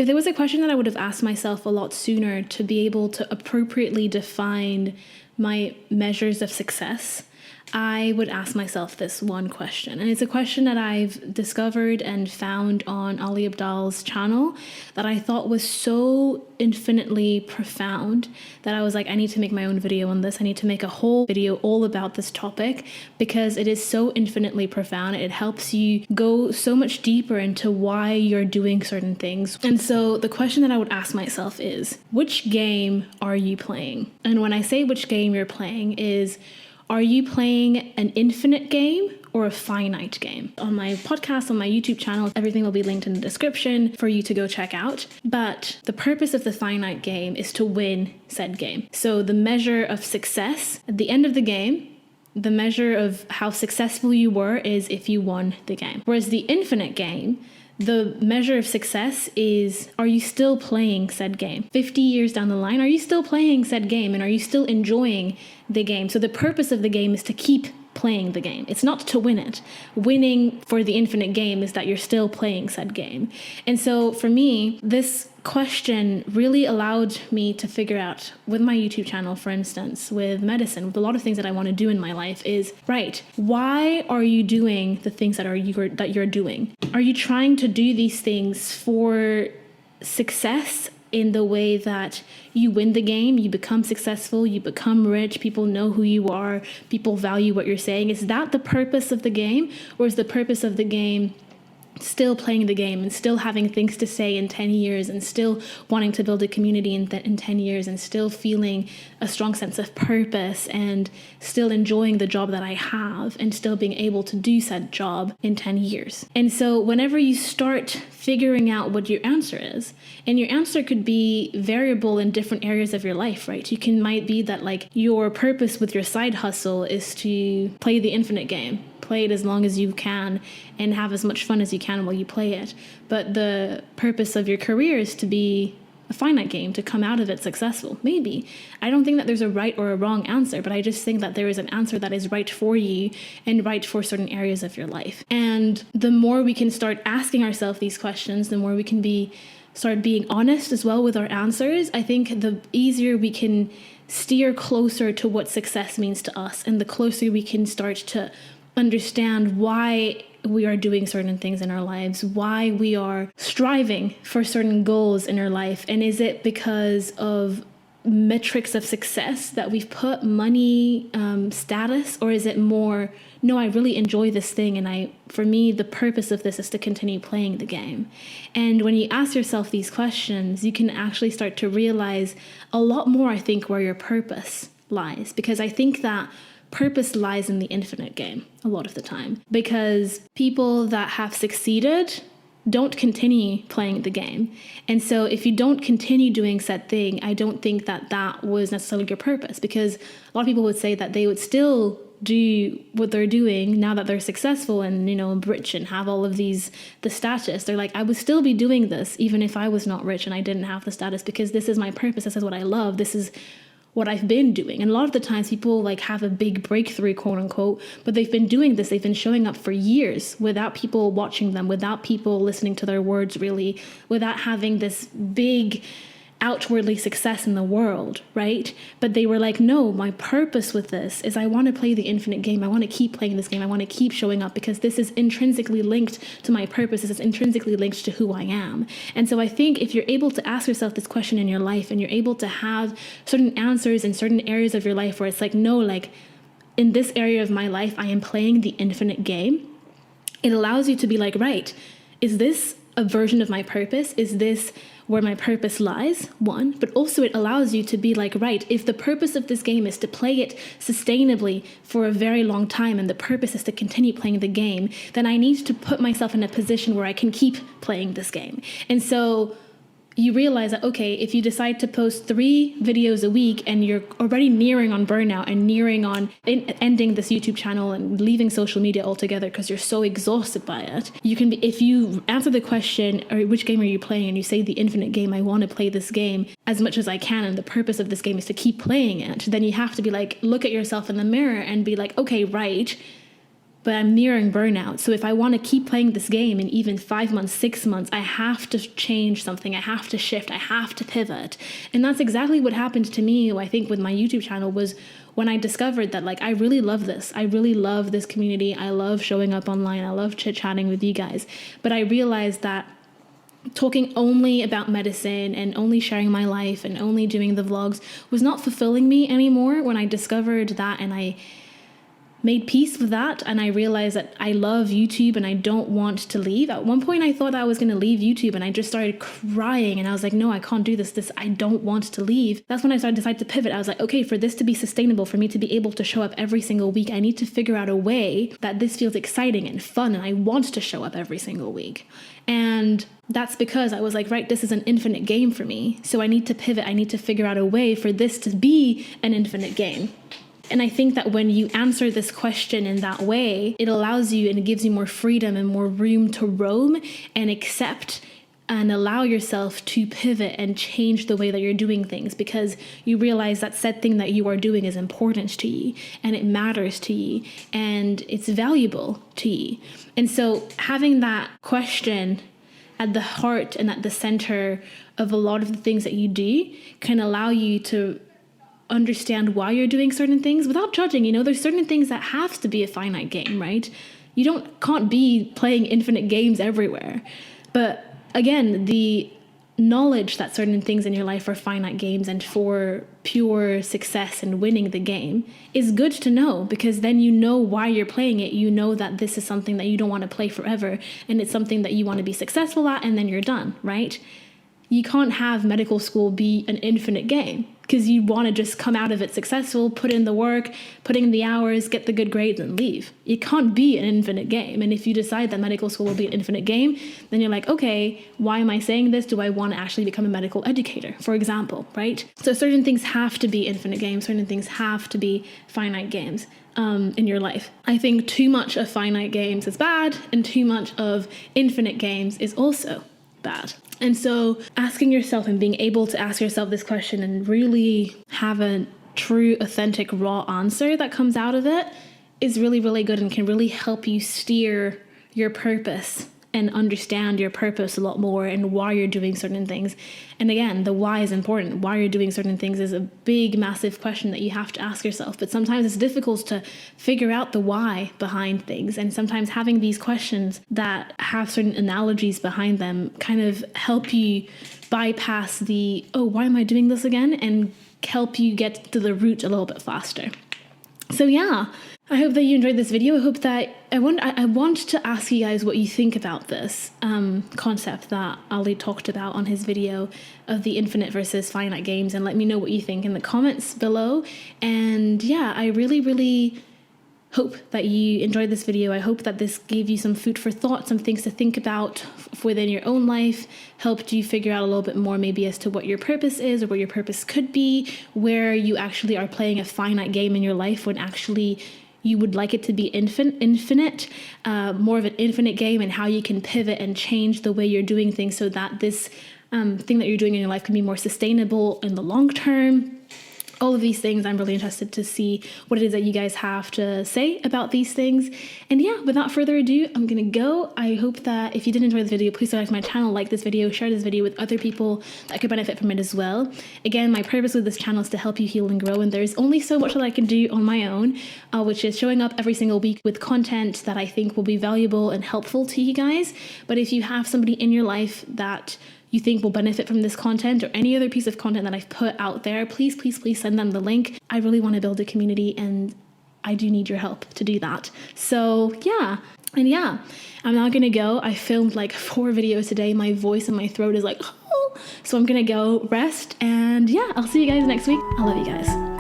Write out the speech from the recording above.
if there was a question that I would have asked myself a lot sooner to be able to appropriately define my measures of success, I would ask myself this one question. And it's a question that I've discovered and found on Ali Abdaal's channel that I thought was so infinitely profound that I was like, I need to make my own video on this. I need to make a whole video all about this topic because it is so infinitely profound. It helps you go so much deeper into why you're doing certain things. And so the question that I would ask myself is, which game are you playing? And when I say which game you're playing is, are you playing an infinite game or a finite game? On my podcast, on my YouTube channel, everything will be linked in the description for you to go check out. But the purpose of the finite game is to win said game. So the measure of success at the end of the game, the measure of how successful you were is if you won the game. Whereas the infinite game, the measure of success is, are you still playing said game? 50 years down the line, are you still playing said game? And are you still enjoying the game? So the purpose of the game is to keep playing the game. It's not to win it. Winning for the infinite game is that you're still playing said game. And so for me, this question really allowed me to figure out with my YouTube channel, for instance, with medicine, with a lot of things that I want to do in my life is, right, why are you doing the things that you're doing? Are you trying to do these things for success in the way that you win the game, you become successful, you become rich, people know who you are, people value what you're saying? Is that the purpose of the game? Or is the purpose of the game still playing the game and still having things to say in 10 years and still wanting to build a community in 10 years and still feeling a strong sense of purpose and still enjoying the job that I have and still being able to do said job in 10 years? And so whenever you start figuring out what your answer is, and your answer could be variable in different areas of your life, right? Might be that like your purpose with your side hustle is to play the infinite game. Play it as long as you can and have as much fun as you can while you play it. But the purpose of your career is to be a finite game, to come out of it successful. Maybe. I don't think that there's a right or a wrong answer, but I just think that there is an answer that is right for you and right for certain areas of your life. And the more we can start asking ourselves these questions, the more we can start being honest as well with our answers, I think the easier we can steer closer to what success means to us, and the closer we can start to understand why we are doing certain things in our lives, why we are striving for certain goals in our life. And is it because of metrics of success that we've put, money, status, or is it more, no, I really enjoy this thing, and for me, the purpose of this is to continue playing the game. And when you ask yourself these questions, you can actually start to realize a lot more, I think, where your purpose lies. Because I think that purpose lies in the infinite game a lot of the time, because people that have succeeded don't continue playing the game. And so if you don't continue doing said thing, I don't think that was necessarily your purpose, because a lot of people would say that they would still do what they're doing now that they're successful and, rich and have all of the status. They're like, I would still be doing this even if I was not rich and I didn't have the status, because this is my purpose. This is what I love. This is what I've been doing. And a lot of the times people have a big breakthrough, quote unquote, but they've been doing this. They've been showing up for years without people watching them, without people listening to their words really, without having this big outwardly success in the world, right? But they were like, no, my purpose with this is I want to play the infinite game. I want to keep playing this game. I want to keep showing up because this is intrinsically linked to my purpose. This is intrinsically linked to who I am. And so I think if you're able to ask yourself this question in your life and you're able to have certain answers in certain areas of your life where it's like, no, in this area of my life, I am playing the infinite game. It allows you to be like, right, is this a version of my purpose? Is this where my purpose lies? One, but also it allows you to be like, right, if the purpose of this game is to play it sustainably for a very long time and the purpose is to continue playing the game, then I need to put myself in a position where I can keep playing this game. And so you realize that, okay, if you decide to post 3 videos a week and you're already nearing on burnout and nearing on ending this YouTube channel and leaving social media altogether because you're so exhausted by it, you can be, if you answer the question, or which game are you playing, and you say the infinite game, I want to play this game as much as I can, and the purpose of this game is to keep playing it, then you have to be like, look at yourself in the mirror and be like, okay, right, but I'm nearing burnout. So if I want to keep playing this game in even 5 months, 6 months, I have to change something. I have to shift. I have to pivot. And that's exactly what happened to me, I think, with my YouTube channel, was when I discovered that, like, I really love this. I really love this community. I love showing up online. I love chit-chatting with you guys. But I realized that talking only about medicine and only sharing my life and only doing the vlogs was not fulfilling me anymore. When I discovered that and I made peace with that, and I realized that I love YouTube and I don't want to leave. At one point I thought I was going to leave YouTube, and I just started crying, and I was like, no, I can't do this, I don't want to leave. That's when I decided to pivot. I was like, okay, for this to be sustainable, for me to be able to show up every single week, I need to figure out a way that this feels exciting and fun, and I want to show up every single week. And that's because I was like, right, this is an infinite game for me. So I need to pivot. I need to figure out a way for this to be an infinite game. And I think that when you answer this question in that way, it allows you and it gives you more freedom and more room to roam and accept and allow yourself to pivot and change the way that you're doing things, because you realize that said thing that you are doing is important to you and it matters to you and it's valuable to you. And so having that question at the heart and at the center of a lot of the things that you do can allow you to understand why you're doing certain things without judging. There's certain things that have to be a finite game, right? You can't be playing infinite games everywhere. But again, the knowledge that certain things in your life are finite games and for pure success and winning the game is good to know, because then you know why you're playing it. You know that this is something that you don't want to play forever, and it's something that you want to be successful at, and then you're done, right? You can't have medical school be an infinite game, because you want to just come out of it successful, put in the work, put in the hours, get the good grades, and leave. It can't be an infinite game. And if you decide that medical school will be an infinite game, then you're like, okay, why am I saying this? Do I want to actually become a medical educator, for example, right? So certain things have to be infinite games. Certain things have to be finite games in your life. I think too much of finite games is bad, and too much of infinite games is also bad. And so asking yourself and being able to ask yourself this question and really have a true, authentic, raw answer that comes out of it is really, really good and can really help you steer your purpose and understand your purpose a lot more and why you're doing certain things. And again, the why is important. Why you're doing certain things is a big, massive question that you have to ask yourself. But sometimes it's difficult to figure out the why behind things. And sometimes having these questions that have certain analogies behind them kind of help you bypass the, oh, why am I doing this again? And help you get to the root a little bit faster. So yeah, I hope that you enjoyed this video. I hope that I want to ask you guys what you think about this concept that Ali talked about on his video of the infinite versus finite games, and let me know what you think in the comments below. And yeah, I really, really hope that you enjoyed this video. I hope that this gave you some food for thought, some things to think about within your own life, helped you figure out a little bit more maybe as to what your purpose is or what your purpose could be, where you actually are playing a finite game in your life when actually you would like it to be infinite, more of an infinite game, and how you can pivot and change the way you're doing things so that this thing that you're doing in your life can be more sustainable in the long term. All of these things, I'm really interested to see what it is that you guys have to say about these things. And yeah, without further ado, I'm gonna go. I hope that if you did enjoy this video, please subscribe to my channel, like this video, share this video with other people that could benefit from it as well. Again, my purpose with this channel is to help you heal and grow, and there's only so much that I can do on my own, which is showing up every single week with content that I think will be valuable and helpful to you guys. But if you have somebody in your life that you think will benefit from this content or any other piece of content that I've put out there, please, please, please send them the link. I really want to build a community, and I do need your help to do that. So yeah, and yeah, I'm now gonna go. I filmed like 4 videos today. My voice and my throat is like, oh. So I'm gonna go rest, and yeah, I'll see you guys next week. I love you guys.